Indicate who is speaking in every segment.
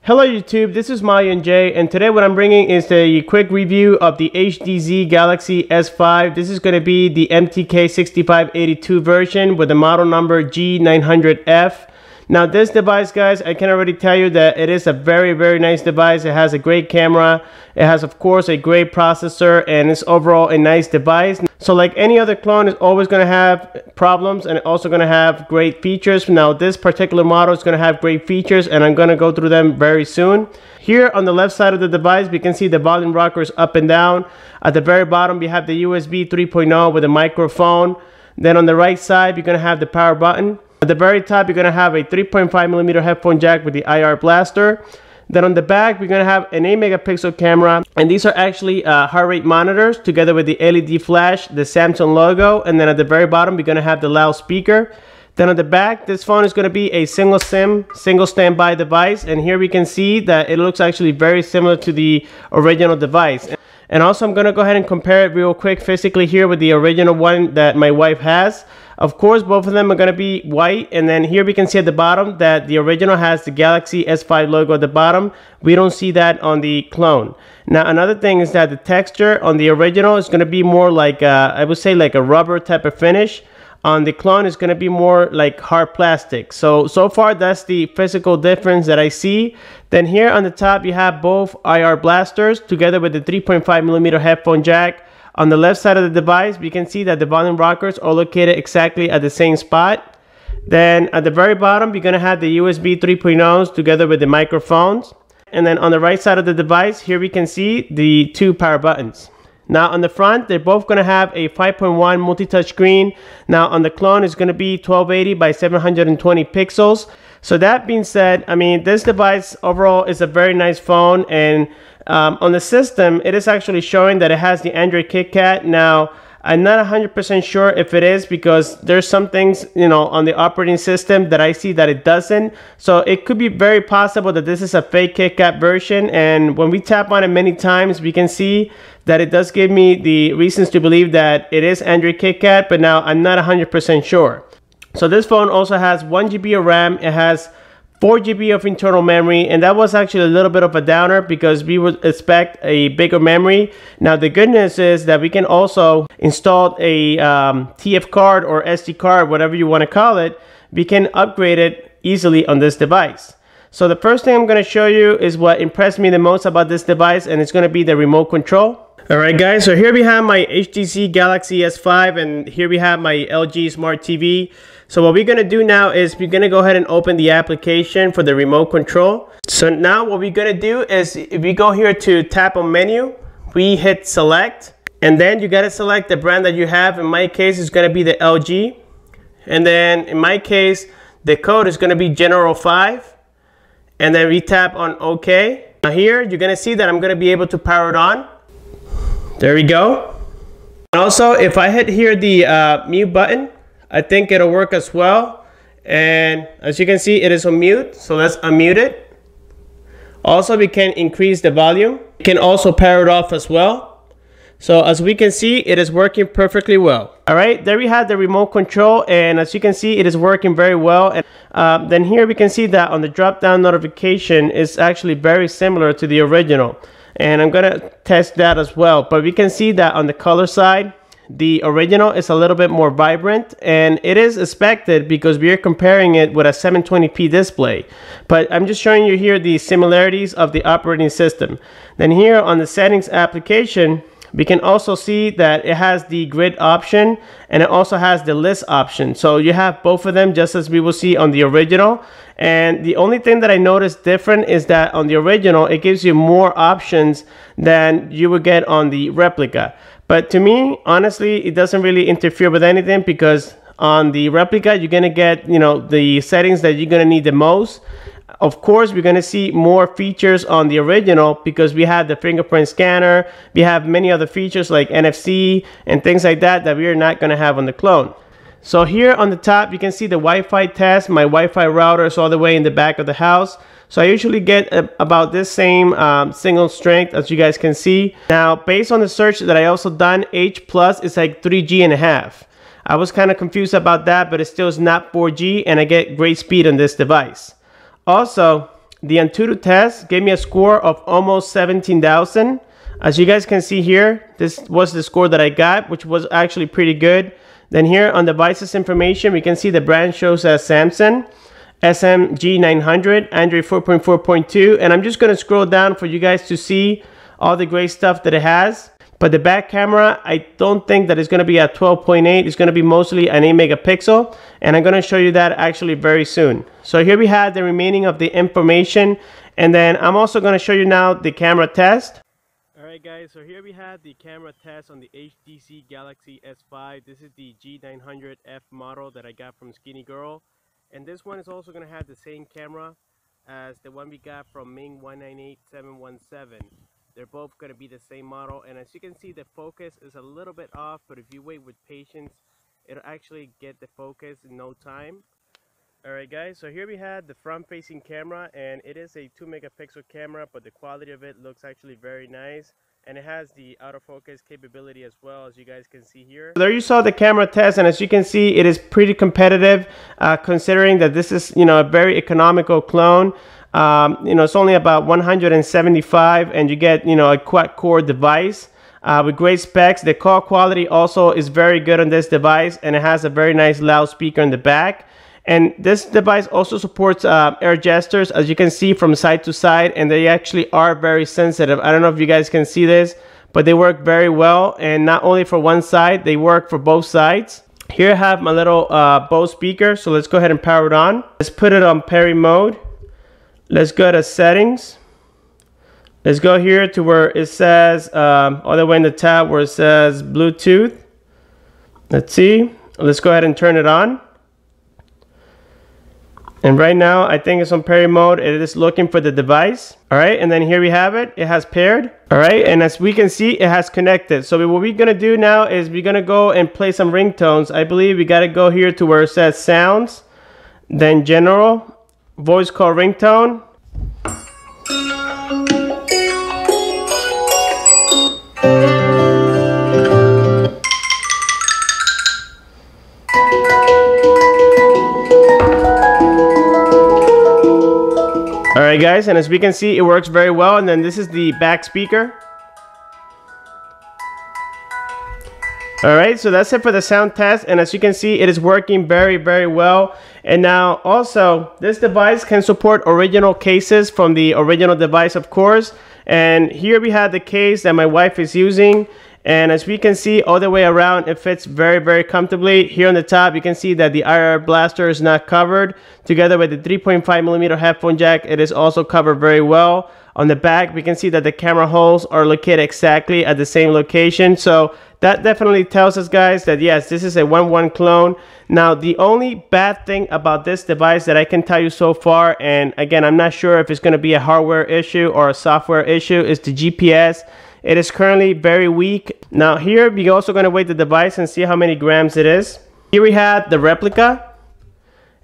Speaker 1: Hello YouTube, this is Mayan J, and today what I'm bringing is a quick review of the HDZ Galaxy S5. This is going to be the MTK6582 version with the model number G900F. Now this device, guys, I can already tell you that it is a very nice device. It has a great camera, it has of course a great processor, and it's overall a nice device. So like any other clone, it's always going to have problems and also going to have great features. Now this particular model is going to have great features, and I'm going to go through them very soon. Here on the left side of the device, we can see the volume rockers up and down. At the very bottom, we have the USB 3.0 with a microphone. Then on the right side, you're going to have the power button. At the very top, you're going to have a 3.5mm headphone jack with the IR blaster. Then on the back, we're going to have an 8 megapixel camera, and these are actually heart rate monitors together with the LED flash, the Samsung logo, and then at the very bottom, we're going to have the loudspeaker. Then on the back, this phone is going to be a single SIM, single standby device, and here we can see that it looks actually very similar to the original device. And also, I'm going to go ahead and compare it real quick physically here with the original one that my wife has. Of course, both of them are going to be white, and then here we can see at the bottom that the original has the Galaxy S5 logo at the bottom. We don't see that on the clone. Now, another thing is that the texture on the original is going to be more like, I would say like a rubber type of finish. On the clone is going to be more like hard plastic. So far that's the physical difference that I see. Then here on the top you have both IR blasters together with the 3.5mm headphone jack. On the left side of the device, we can see that the volume rockers are located exactly at the same spot. Then at the very bottom, you're going to have the USB 3.0s together with the microphones. And then on the right side of the device, here we can see the two power buttons. Now on the front, they're both going to have a 5.1 multi-touch screen. Now on the clone, it's going to be 1280 by 720 pixels. So that being said, I mean, this device overall is a very nice phone, and on the system, it is actually showing that it has the Android KitKat. Now, I'm not 100% sure if it is, because there's some things, you know, on the operating system that I see that it doesn't. So it could be very possible that this is a fake KitKat version, and when we tap on it many times, we can see that it does give me the reasons to believe that it is Android KitKat, but now I'm not 100% sure. So this phone also has 1 GB of RAM, it has 4 GB of internal memory, and that was actually a little bit of a downer because we would expect a bigger memory. Now the good news is that we can also install a TF card or SD card, whatever you want to call it. We can upgrade it easily on this device. So the first thing I'm going to show you is what impressed me the most about this device, and it's going to be the remote control. Alright guys, so here we have my HTC Galaxy S5, and here we have my LG Smart TV. So what we're going to do now is we're going to go ahead and open the application for the remote control. So now what we're going to do is, if we go here to tap on menu, we hit select, and then you got to select the brand that you have. In my case, it's going to be the LG, and then in my case, the code is going to be General 5, and then we tap on OK. Now here, you're going to see that I'm going to be able to power it on. There we go. And also, if I hit here the mute button, I think it'll work as well. And as you can see, it is on mute, so let's unmute it. Also, we can increase the volume. We can also power it off as well. So as we can see, it is working perfectly well. All right, there we have the remote control, and as you can see, it is working very well. And then here we can see that on the drop-down notification is actually very similar to the original. And I'm gonna test that as well. But we can see that on the color side, the original is a little bit more vibrant, and it is expected because we are comparing it with a 720p display. But I'm just showing you here the similarities of the operating system. Then here on the settings application, we can also see that it has the grid option, and it also has the list option. So you have both of them just as we will see on the original. And the only thing that I noticed different is that on the original, it gives you more options than you would get on the replica. But to me, honestly, it doesn't really interfere with anything, because on the replica, you're gonna get, you know, the settings that you're gonna need the most. Of course, we're going to see more features on the original because we have the fingerprint scanner. We have many other features like NFC and things like that that we are not going to have on the clone. So here on the top, you can see the Wi-Fi test. My Wi-Fi router is all the way in the back of the house. So I usually get about this same signal strength, as you guys can see. Now, based on the search that I also done, H+ is like 3G.5. I was kind of confused about that, but it still is not 4G, and I get great speed on this device. Also, the Antutu test gave me a score of almost 17,000. As you guys can see here, this was the score that I got, which was actually pretty good. Then here on devices information, we can see the brand shows as Samsung SMG900, Android 4.4.2, and I'm just going to scroll down for you guys to see all the great stuff that it has. But the back camera, I don't think that it's going to be at 12.8. It's going to be mostly an 8 megapixel, and I'm going to show you that actually very soon. So here we have the remaining of the information, and then I'm also going to show you now the camera test. Alright guys, so here we have the camera test on the HTC Galaxy S5. This is the G900F model that I got from Skinny Girl. And this one is also going to have the same camera as the one we got from Ming 198717. They're both going to be the same model. And as you can see, the focus is a little bit off, but if you wait with patience, it'll actually get the focus in no time. Alright guys, so here we have the front-facing camera, and it is a 2 megapixel camera, but the quality of it looks actually very nice, and it has the autofocus capability as well, as you guys can see here. There you saw the camera test, and as you can see, it is pretty competitive, considering that this is, a very economical clone. It's only about 175, and you get, a quad-core device. With great specs. The call quality also is very good on this device, and it has a very nice loudspeaker in the back. And this device also supports air gestures, as you can see, from side to side, and they actually are very sensitive. I don't know if you guys can see this, but they work very well, and not only for one side, they work for both sides. Here I have my little Bose speaker, so let's go ahead and power it on. Let's put it on Perry mode. Let's go to settings. Let's go here to where it says, all the way in the tab where it says Bluetooth. Let's see. Let's go ahead and turn it on. And right now, I think it's on Perry mode. It is looking for the device. All right, and then here we have it. It has paired. All right, and as we can see, it has connected. So what we're gonna do now is we're gonna go and play some ringtones. I believe we gotta go here to where it says sounds, then general, voice call ringtone. Alright guys, and as we can see, it works very well. And then this is the back speaker. Alright, so that's it for the sound test, and as you can see, it is working very, very well. And now also, this device can support original cases from the original device, of course. And here we have the case that my wife is using. And as we can see all the way around, it fits very, very comfortably. Here on the top, you can see that the IR blaster is not covered. Together with the 3.5mm headphone jack, it is also covered very well. On the back, we can see that the camera holes are located exactly at the same location. So that definitely tells us, guys, that yes, this is a 1-1 clone. Now, the only bad thing about this device that I can tell you so far, and again, I'm not sure if it's going to be a hardware issue or a software issue, is the GPS. It is currently very weak. Now here, we're also going to weigh the device and see how many grams it is. Here we have the replica,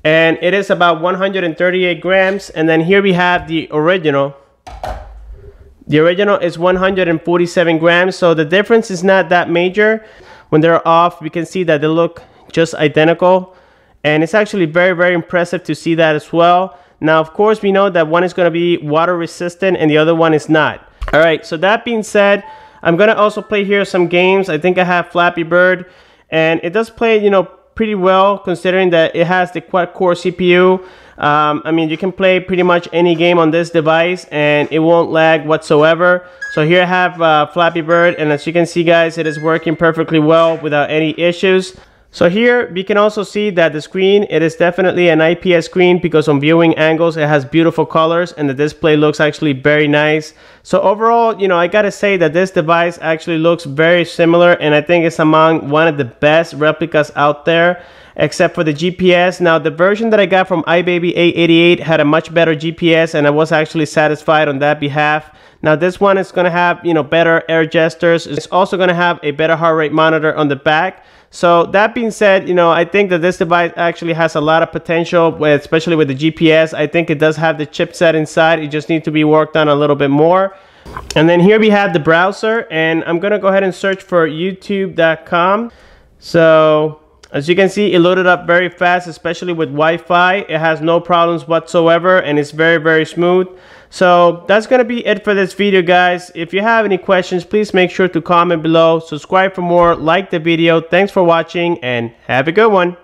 Speaker 1: and it is about 138 grams. And then here we have the original. The original is 147 grams, so the difference is not that major. When they're off, we can see that they look just identical. And it's actually very, very impressive to see that as well. Now, of course, we know that one is going to be water resistant and the other one is not. All right, so that being said, I'm going to also play here some games. I think I have Flappy Bird, and it does play, pretty well, considering that it has the quad-core CPU. I mean, you can play pretty much any game on this device, and it won't lag whatsoever. So here I have Flappy Bird, and as you can see, guys, it is working perfectly well without any issues. So here we can also see that the screen, it is definitely an IPS screen, because on viewing angles it has beautiful colors and the display looks actually very nice. So overall, I gotta say that this device actually looks very similar, and I think it's among one of the best replicas out there, except for the GPS. Now, the version that I got from iBaby 888 had a much better GPS, and I was actually satisfied on that behalf. Now this one is going to have, better air gestures. It's also going to have a better heart rate monitor on the back. So that being said, I think that this device actually has a lot of potential, especially with the GPS. I think it does have the chipset inside. It just needs to be worked on a little bit more. And then here we have the browser, and I'm going to go ahead and search for youtube.com. So As you can see, it loaded up very fast, especially with Wi-Fi. It has no problems whatsoever, and it's very smooth. So that's going to be it for this video, guys. If you have any questions, please make sure to comment below. Subscribe for more, like the video. Thanks for watching, and have a good one.